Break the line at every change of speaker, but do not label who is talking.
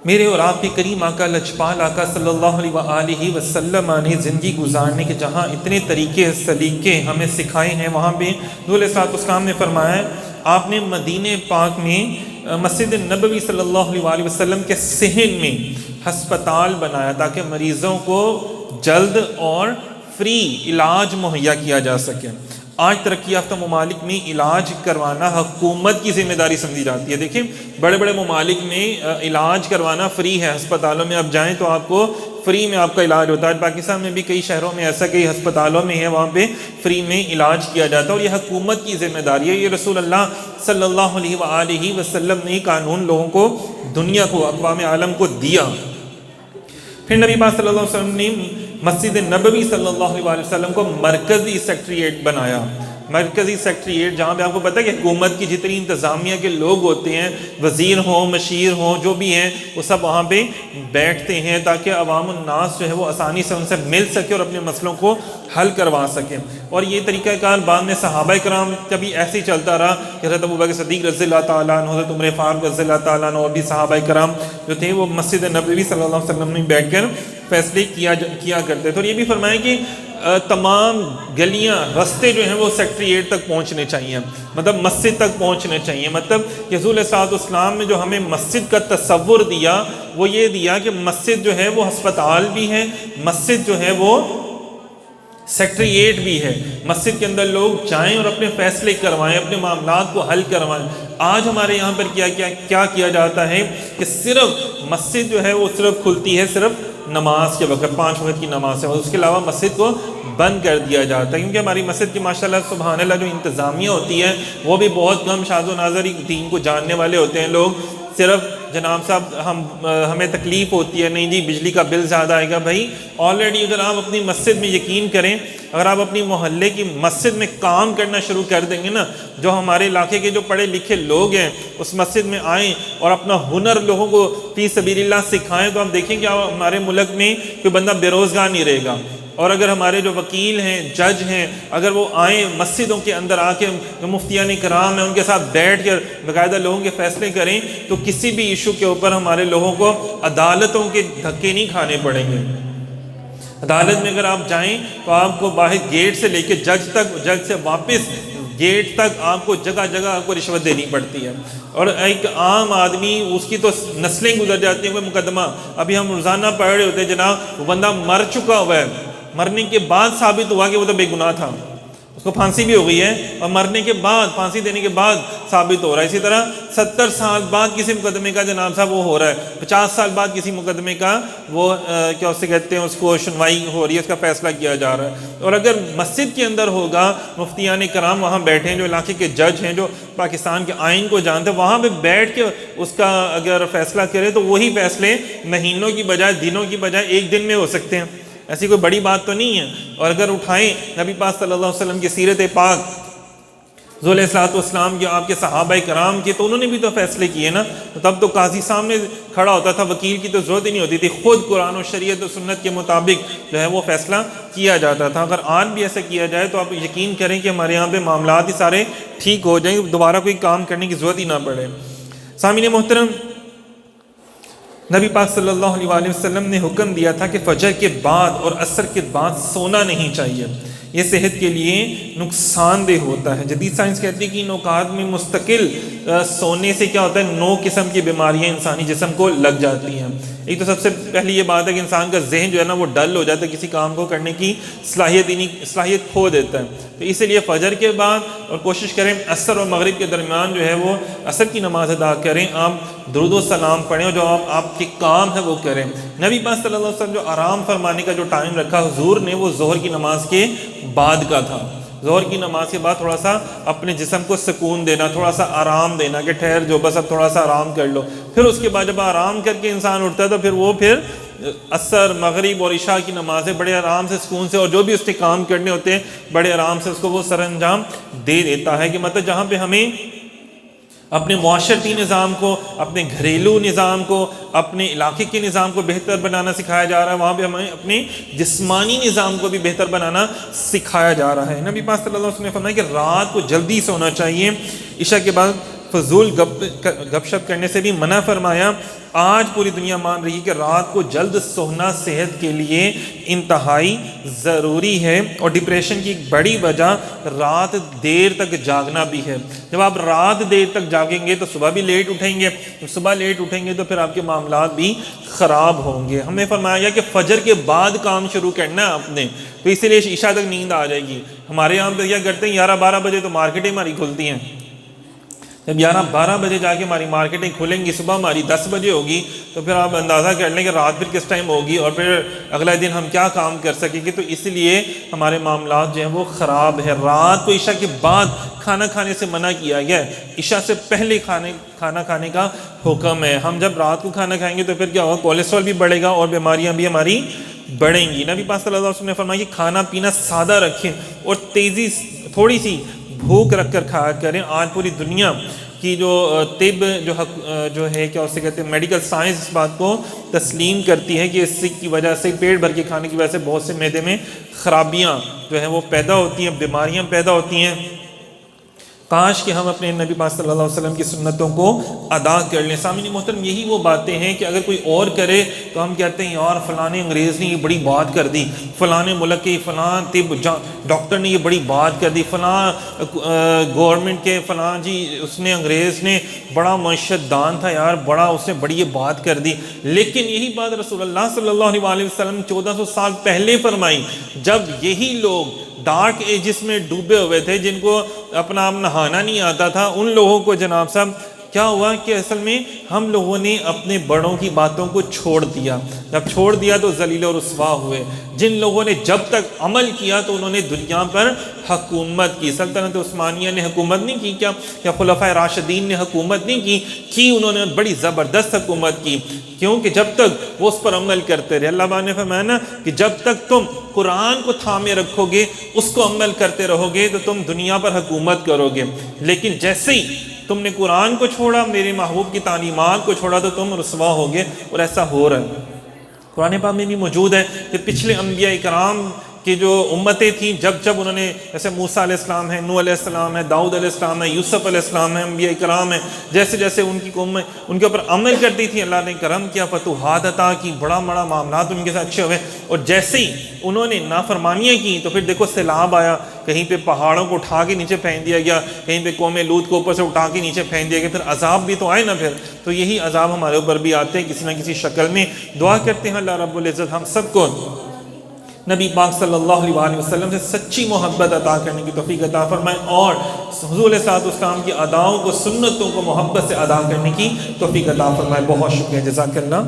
میرے اور آپ کے کریم آقا لجپال آقا صلی اللہ علیہ وآلہ وسلم نے زندگی گزارنے کے جہاں اتنے طریقے سلیقے ہمیں سکھائے ہیں، وہاں پہ حضور صلی اللہ علیہ وسلم نے فرمایا ہے، آپ نے مدینہ پاک میں مسجد نبوی صلی اللہ علیہ وآلہ وسلم کے صحن میں ہسپتال بنایا تاکہ مریضوں کو جلد اور فری علاج مہیا کیا جا سکے۔ آج ترقی یافتہ ممالک میں علاج کروانا حکومت کی ذمہ داری سمجھی جاتی ہے۔ دیکھیں بڑے بڑے ممالک میں علاج کروانا فری ہے، ہسپتالوں میں آپ جائیں تو آپ کو فری میں آپ کا علاج ہوتا ہے۔ پاکستان میں بھی کئی شہروں میں ایسا، کئی ہسپتالوں میں ہے وہاں پہ فری میں علاج کیا جاتا ہے، اور یہ حکومت کی ذمہ داری ہے۔ یہ رسول اللہ صلی اللہ علیہ وآلہ وسلم نے قانون لوگوں کو، دنیا کو، اقوام عالم کو دیا۔ پھر نبی پاک صلی اللہ علیہ وسلم نے مسجد نبوی صلی اللہ علیہ وسلم کو مرکزی سیکٹریٹ بنایا۔ مرکزی سیکٹریٹ جہاں پہ آپ کو پتہ ہے کہ حکومت کی جتنی انتظامیہ کے لوگ ہوتے ہیں، وزیر ہوں، مشیر ہوں، جو بھی ہیں، وہ سب وہاں پہ بیٹھتے ہیں تاکہ عوام الناس جو ہے وہ آسانی سے ان سے مل سکے اور اپنے مسئلوں کو حل کروا سکیں۔ اور یہ طریقہ کار بعد میں صحابہ کرام کبھی ایسے ہی چلتا رہا کہ حضرت ابوبکر صدیق رضی اللہ تعالیٰ عنہ، حضرت عمر فاروق رضی اللہ تعالیٰ عنہ اور بھی صحابہ کرام جو تھے وہ مسجد نبوی صلی اللہ علیہ وسلم میں بیٹھ کر فیصلے کیا کرتے تھے۔ اور یہ بھی فرمایا کہ تمام گلیاں، رستے جو ہیں وہ سیکٹریٹ تک پہنچنے چاہیے، مطلب مسجد تک پہنچنے چاہیے۔ مطلب کہ حضور صلی اللہ علیہ وسلم نے جو ہمیں مسجد کا تصور دیا وہ یہ دیا کہ مسجد جو ہے وہ ہسپتال بھی ہے، مسجد جو ہے وہ سیکٹریٹ بھی ہے۔ مسجد کے اندر لوگ جائیں اور اپنے فیصلے کروائیں، اپنے معاملات کو حل کروائیں۔ آج ہمارے یہاں پر کیا کیا جاتا ہے کہ صرف مسجد جو ہے وہ صرف کھلتی ہے صرف نماز کے وقت، 5 وقت کی نماز ہے، اس کے علاوہ مسجد کو بند کر دیا جاتا ہے، کیونکہ ہماری مسجد کی ماشاءاللہ سبحان اللہ جو انتظامیہ ہوتی ہے وہ بھی بہت کم شاذ و نادر دین کو جاننے والے ہوتے ہیں لوگ۔ صرف جناب صاحب ہمیں تکلیف ہوتی ہے، نہیں جی بجلی کا بل زیادہ آئے گا۔ بھائی آلریڈی اگر آپ اپنی مسجد میں یقین کریں، اگر آپ اپنی محلے کی مسجد میں کام کرنا شروع کر دیں گے نا، جو ہمارے علاقے کے جو پڑھے لکھے لوگ ہیں اس مسجد میں آئیں اور اپنا ہنر لوگوں کو فی سبیل اللہ سکھائیں، تو ہم دیکھیں کہ ہمارے ملک میں کوئی بندہ بے روزگار نہیں رہے گا۔ اور اگر ہمارے جو وکیل ہیں، جج ہیں، اگر وہ آئیں مسجدوں کے اندر آ کے، جو مفتیان کرام ہیں ان کے ساتھ بیٹھ کر باقاعدہ لوگوں کے فیصلے کریں، تو کسی بھی ایشو کے اوپر ہمارے لوگوں کو عدالتوں کے دھکے نہیں کھانے پڑیں گے۔ عدالت میں اگر آپ جائیں تو آپ کو باہر گیٹ سے لے کے جج تک، جج سے واپس گیٹ تک آپ کو جگہ جگہ آپ کو رشوت دینی پڑتی ہے۔ اور ایک عام آدمی اس کی تو نسلیں گزر جاتی ہیں، کوئی مقدمہ ابھی ہم روزانہ پڑھ رہے ہوتے ہیں جناب، وہ بندہ مر چکا ہوا ہے، مرنے کے بعد ثابت ہوا کہ وہ تو بے گناہ تھا، اس کو پھانسی بھی ہو گئی ہے، اور مرنے کے بعد، پھانسی دینے کے بعد ثابت ہو رہا ہے۔ اسی طرح 70 سال بعد کسی مقدمے کا جناب صاحب وہ ہو رہا ہے، 50 سال بعد کسی مقدمے کا وہ کیا اسے کہتے ہیں، اس کو سنوائی ہو رہی ہے، اس کا فیصلہ کیا جا رہا ہے۔ اور اگر مسجد کے اندر ہوگا، مفتیان کرام وہاں بیٹھے ہیں، جو علاقے کے جج ہیں، جو پاکستان کے آئین کو جانتے ہیں، وہاں پہ بیٹھ کے اس کا اگر فیصلہ کرے تو وہی فیصلے مہینوں کی بجائے، دنوں کی بجائے ایک دن میں ہو سکتے ہیں۔ ایسی کوئی بڑی بات تو نہیں ہے۔ اور اگر اٹھائیں نبی پاک صلی اللہ علیہ وسلم کی سیرت پاک، حضور علیہ الصلوۃ والسلام کے، آپ کے صحابہ کرام کے، تو انہوں نے بھی تو فیصلے کیے نا۔ تب تو قاضی سامنے کھڑا ہوتا تھا، وکیل کی تو ضرورت ہی نہیں ہوتی تھی، خود قرآن و شریعت و سنت کے مطابق جو ہے وہ فیصلہ کیا جاتا تھا۔ اگر آج بھی ایسا کیا جائے تو آپ یقین کریں کہ ہمارے یہاں پہ معاملات ہی سارے ٹھیک ہو جائیں، دوبارہ کوئی کام کرنے کی ضرورت ہی نہ پڑے۔ سامعین محترم، نبی پاک صلی اللہ علیہ وسلم نے حکم دیا تھا کہ فجر کے بعد اور عصر کے بعد سونا نہیں چاہیے، یہ صحت کے لیے نقصان دہ ہوتا ہے۔ جدید سائنس کہتی ہے کہ ان اوقات میں مستقل سونے سے کیا ہوتا ہے، 9 قسم کی بیماریاں انسانی جسم کو لگ جاتی ہیں۔ ایک تو سب سے پہلی یہ بات ہے کہ انسان کا ذہن جو ہے نا وہ ڈل ہو جاتا ہے، کسی کام کو کرنے کی صلاحیت کھو دیتا ہے۔ تو اسی لیے فجر کے بعد اور کوشش کریں عصر اور مغرب کے درمیان جو ہے وہ عصر کی نماز ادا کریں، آپ درود و سلام پڑھیں، اور جو آپ کے کام ہے وہ کریں۔ نبی پاک صلی اللہ علیہ وسلم جو آرام فرمانے کا جو ٹائم رکھا حضور نے، وہ ظہر کی نماز کے بعد کا تھا۔ ظہر کی نماز کے بعد تھوڑا سا اپنے جسم کو سکون دینا، تھوڑا سا آرام دینا کہ ٹھہر جو، بس اب تھوڑا سا آرام کر لو۔ پھر اس کے بعد جب آرام کر کے انسان اٹھتا ہے تو پھر عصر، مغرب اور عشاء کی نمازیں بڑے آرام سے، سکون سے، اور جو بھی اس کے کام کرنے ہوتے ہیں بڑے آرام سے اس کو وہ سر انجام دے دیتا ہے۔ کہ مطلب جہاں پہ ہمیں اپنے معاشرتی نظام کو، اپنے گھریلو نظام کو، اپنے علاقے کے نظام کو بہتر بنانا سکھایا جا رہا ہے، وہاں پہ ہمیں اپنے جسمانی نظام کو بھی بہتر بنانا سکھایا جا رہا ہے۔ نبی پاک صلی اللہ علیہ وسلم نے فرمایا کہ رات کو جلدی سونا چاہیے، عشاء کے بعد فضول گپ شپ کرنے سے بھی منع فرمایا۔ آج پوری دنیا مان رہی کہ رات کو جلد سونا صحت کے لیے انتہائی ضروری ہے، اور ڈپریشن کی ایک بڑی وجہ رات دیر تک جاگنا بھی ہے۔ جب آپ رات دیر تک جاگیں گے تو صبح بھی لیٹ اٹھیں گے، صبح لیٹ اٹھیں گے تو پھر آپ کے معاملات بھی خراب ہوں گے۔ ہم نے فرمایا گیا کہ فجر کے بعد کام شروع کرنا ہے آپ نے، تو اسی لیے عشاء تک نیند آ جائے گی۔ ہمارے یہاں پہ کیا کرتے ہیں 11-12 بجے تو مارکیٹیں ہماری کھلتی ہیں، جب 11-12 بجے جا کے ہماری مارکیٹیں کھلیں گی، صبح ہماری 10 بجے ہوگی، تو پھر آپ اندازہ کر لیں کہ رات پھر کس ٹائم ہوگی اور پھر اگلا دن ہم کیا کام کر سکیں گے۔ تو اس لیے ہمارے معاملات جو ہیں وہ خراب ہے۔ رات کو عشاء کے بعد کھانا کھانے سے منع کیا گیا ہے، عشاء سے پہلے کھانا کھانے کا حکم ہے۔ ہم جب رات کو کھانا کھائیں گے تو پھر کیا ہوگا، کولیسٹرول بھی بڑھے گا اور بیماریاں بھی ہماری بڑھیں گی۔ نبی پاک صلی اللہ علیہ وسلم نے فرمایا کہ کھانا پینا سادہ رکھیں اور تھوڑی سی بھوک رکھ کر کھایا کریں۔ آج پوری دنیا کی جو طب جو ہے کیا اسے کہتے ہیں، میڈیکل سائنس اس بات کو تسلیم کرتی ہے کہ اس کی وجہ سے پیٹ بھر کے کھانے کی وجہ سے بہت سے معدے میں خرابیاں جو ہیں وہ پیدا ہوتی ہیں، بیماریاں پیدا ہوتی ہیں۔ کاش کہ ہم اپنے نبی پاک صلی اللہ علیہ وسلم کی سنتوں کو ادا کر لیں۔ سامعین محترم، یہی وہ باتیں ہیں کہ اگر کوئی اور کرے تو ہم کہتے ہیں یار فلاں انگریز نے یہ بڑی بات کر دی، فلاں ملک کے فلاں طب ڈاکٹر نے یہ بڑی بات کر دی، فلاں گورنمنٹ کے فلاں جی اس نے انگریز نے بڑا معیشت دان تھا یار، بڑا اس نے بڑی یہ بات کر دی۔ لیکن یہی بات رسول اللہ صلی اللہ علیہ وسلم 1400 سال پہلے فرمائی، جب یہی لوگ ڈارک ایجز میں ڈوبے ہوئے تھے، جن کو اپنا آپ نہانا نہیں آتا تھا، ان لوگوں کو جناب صاحب کیا ہوا کہ اصل میں ہم لوگوں نے اپنے بڑوں کی باتوں کو چھوڑ دیا۔ جب چھوڑ دیا تو ذلیل و رسوا ہوئے۔ جن لوگوں نے جب تک عمل کیا تو انہوں نے دنیا پر حکومت کی۔ سلطنت عثمانیہ نے حکومت نہیں کی کیا؟ یا خلفائے راشدین نے حکومت نہیں کی؟ انہوں نے بڑی زبردست حکومت کی، کیونکہ جب تک وہ اس پر عمل کرتے رہے۔ اللہ تعالیٰ نے فرمایا نا کہ جب تک تم قرآن کو تھامے رکھو گے، اس کو عمل کرتے رہو گے، تو تم دنیا پر حکومت کرو گے۔ لیکن جیسے ہی تم نے قرآن کو چھوڑا، میرے محبوب کی تعلیمات کو چھوڑا، تو تم رسوا ہوگے، اور ایسا ہو رہا ہے۔ قرآن پاک میں بھی موجود ہے کہ پچھلے انبیاء کرام کی جو امتیں تھیں، جب انہوں نے جیسے موسیٰ علیہ السلام ہے، نوح علیہ السلام ہے، داؤد علیہ السلام ہے، یوسف علیہ السلام ہے، انبیاء کرام ہیں، جیسے جیسے ان کی قوم ان کے اوپر عمل کرتی تھی، اللہ نے کرم کیا، فتوحات عطا کی، بڑا معاملات ان کے ساتھ اچھے ہوئے۔ اور جیسے ہی انہوں نے نافرمانیاں کی تو پھر دیکھو سیلاب آیا، کہیں پہ پہاڑوں کو اٹھا کے نیچے پھینک دیا گیا، کہیں پہ قوم لوط کو اوپر سے اٹھا کے نیچے پھینک دیا گیا، پھر عذاب بھی تو آئے نا پھر۔ تو یہی عذاب ہمارے اوپر بھی آتے ہیں کسی نہ کسی شکل میں۔ دعا کرتے ہیں اللہ رب العزت ہم سب کو نبی پاک صلی اللہ علیہ وسلم سے سچی محبت عطا کرنے کی توفیق عطا فرمائے، اور حضور علیہ السلام کی اداؤں کو، سنتوں کو محبت سے ادا کرنے کی توفیق عطا فرمائے۔ بہت شکریہ، جزاک اللہ۔